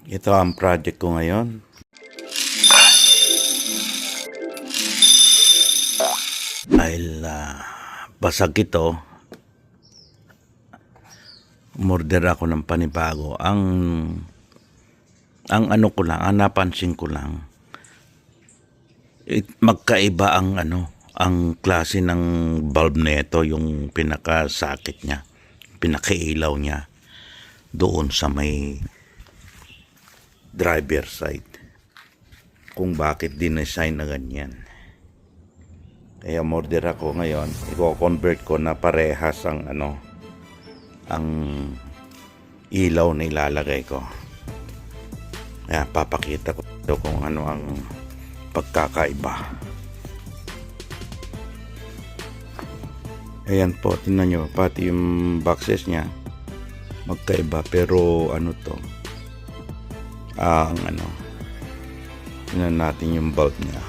Ito ang project ko ngayon. Dahil basag ito, umorder ako ng panibago. Ang ano ko lang, ang napansin ko lang, magkaiba ang klase ng bulb nito, yung pinakasakit niya, pinakailaw niya doon sa may driver side. Kung bakit dinesign na ganyan. Kaya order ako ngayon, i-convert ko na parehas ang ang ilaw na ilalagay ko. Kaya papakita ko ito kung ano ang pagkakaiba. Ayan po, tingnan nyo, pati yung boxes niya magkaiba, pero tingnan natin yung bulb niya.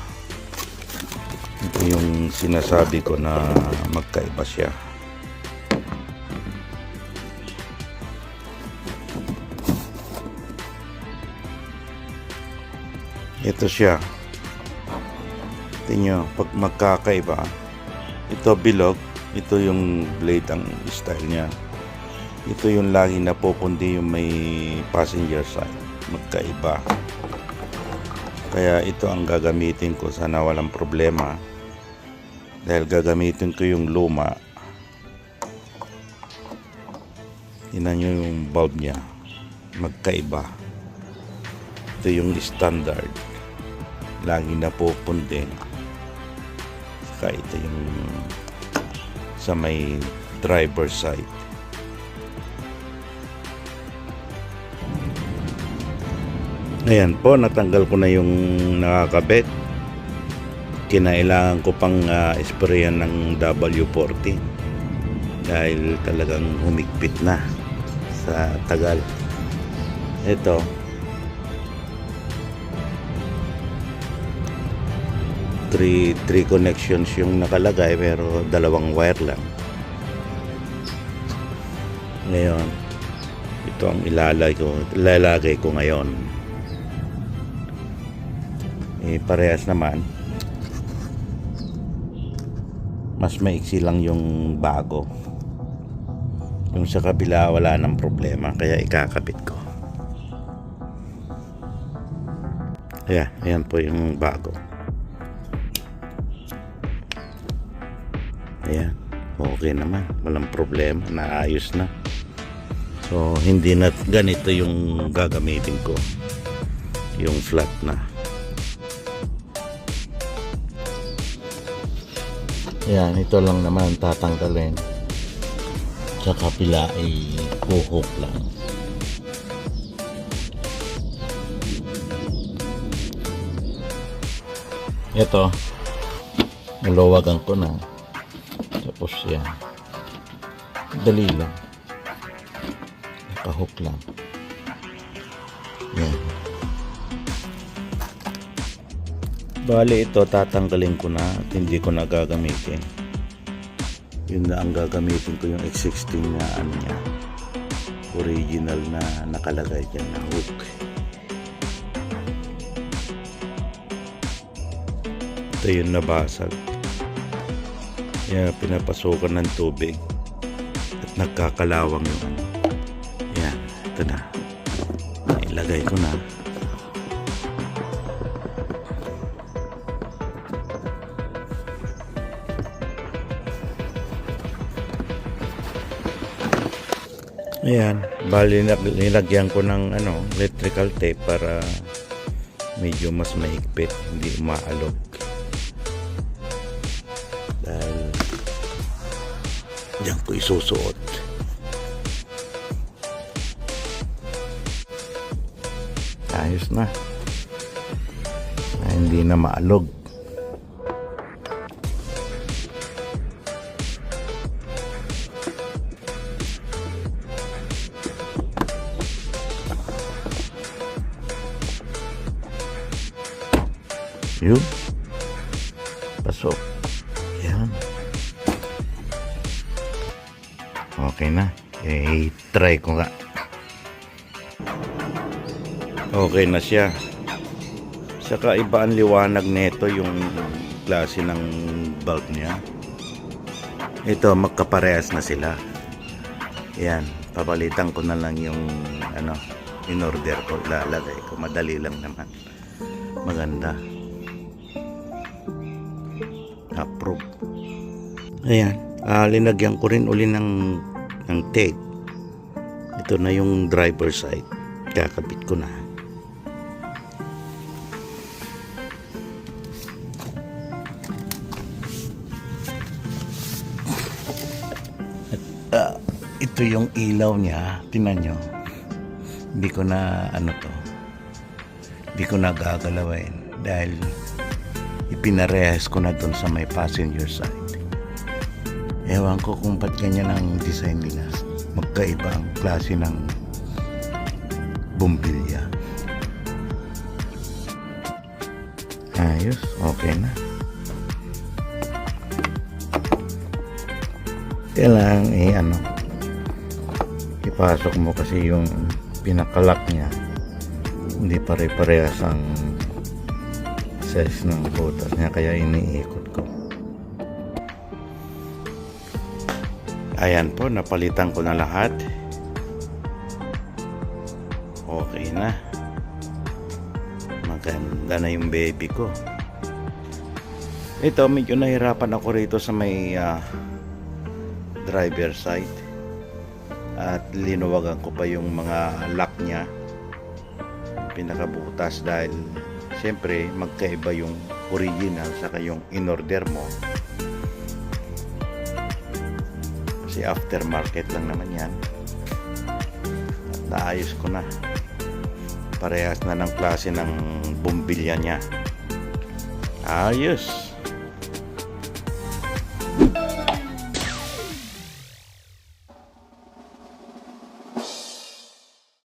Ito yung sinasabi ko na magkaiba siya. Ito siya. Tingnan nyo, pag magkakaiba, ito bilog, ito yung blade ang style niya. Ito yung lagi napupundi yung may passenger side. Magkaiba. Kaya ito ang gagamitin ko, sana walang problema. Dahil gagamitin ko yung luma. Tingnan nyo yung bulb niya. Magkaiba. Ito yung standard. Lagi napupundi. Saka ito yung sa may driver side. Ayan po, natanggal ko na yung nakakabit. Kinailangan ko pang sprayan ng W40 dahil talagang humigpit na sa tagal. Ito, three connections yung nakalagay, pero dalawang wire lang. Ngayon, ito ang ilalagay ko ngayon. Parehas naman, mas maiksi lang yung bago. Yung sa kabila wala nang problema, kaya ikakabit ko. Ayan po yung bago. Ayan, okay naman, walang problema, naayos na. So hindi na ganito yung gagamitin ko, yung flat na. Ayan, ito lang naman tatanggalin. Sa kapila ay kuhok lang. Ito, nalawagan ko na. Tapos yan, dali lang, nakahook lang. Yan. Bali ito tatanggalin ko na at hindi ko na gagamitin. Yun na ang gagamitin ko, yung X16 na niya, original na nakalagay dyan na hook. Ito yung nabasag. Yan, pinapasukan ng tubig at nagkakalawang yung Yan, ito na. Ilagay ko na. Ayan, bali nilagyan ko ng electrical tape para medyo mas mahigpit, hindi umaalog. Dahil diyan ko isusuot. Ayos na. Hindi na maalog. Yun, pasok. Yan, okay na. I-try ko nga. Okay na siya. Saka iba ang liwanag nito, yung klase ng bulb niya. Ito, magkaparehas na sila. Yan, papalitan ko na lang yung in order ko, ilalagay ko. Madali lang naman. Maganda. Approve. Ayan, linagyan ko rin uli ng tape. Ito na yung driver side. Kakabit ko na. Ito yung ilaw niya, tingnan nyo. Hindi ko na hindi ko na gagalawin dahil ipinarehas ko na dun sa may passenger side. Ewan ko kung ba't ganyan ang design nila. Magkaiba ang klase ng bumbilya. Ayos, okay na. Kailangan ipasok mo kasi yung pinakalak niya hindi pare-parehas ang size ng butas niya, kaya iniikot ko. Ayan po, napalitan ko na lahat. Okay na. Maganda na yung baby ko. Ito, medyo nahirapan ako rito sa may driver side. At linuwagan ko pa yung mga lock niya, pinakabutas, dahil siyempre magkaiba yung original saka yung in-order mo, kasi aftermarket lang naman yan. At naayos ko na, parehas na ng klase ng bumbilya niya. Ayos.